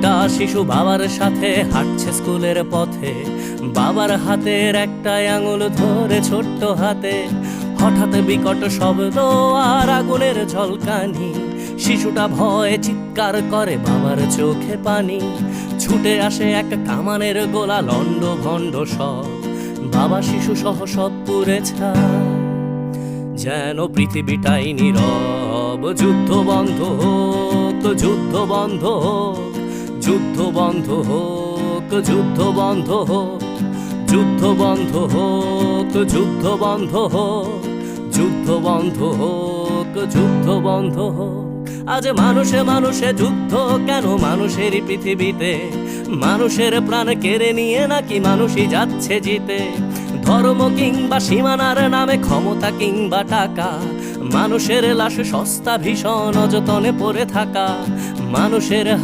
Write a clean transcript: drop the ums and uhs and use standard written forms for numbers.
একটা শিশু বাবার সাথে হাঁটছে স্কুলের পথে, বাবার হাতের একটা আঙুল ধরে ছোট্ট হাতে। হঠাৎ বিকট শব্দ আর আগুনের ঝলকানি, শিশুটা ভয়ে চিৎকার করে, বাবার চোখে পানি। ছুটে আসে এক কামানের গোলা, লন্ড ভন্ড সব, বাবা শিশু সহ সব পুড়ে ছাই। যেন পৃথিবীটাই নীরব, যুদ্ধ বন্ধ হোক, যুদ্ধ বন্ধ হোক, যুদ্ধ বন্ধ হোক, যুদ্ধ বন্ধ হোক, যুদ্ধ বন্ধ হোক, যুদ্ধ বন্ধ হোক, যুদ্ধ বন্ধ হোক, যুদ্ধ বন্ধ হোক। আজ মানুষে মানুষে যুদ্ধ কেন মানুষেরই পৃথিবীতে? মানুষের প্রাণ কেড়ে নিয়ে নাকি মানুষই যাচ্ছে জিতে? ধর্ম কিংবা সীমানার নামে, ক্ষমতা কিংবা টাকা, মানুষের লাশ সস্তা ভীষণ অযতনে পড়ে থাকা। মানুষের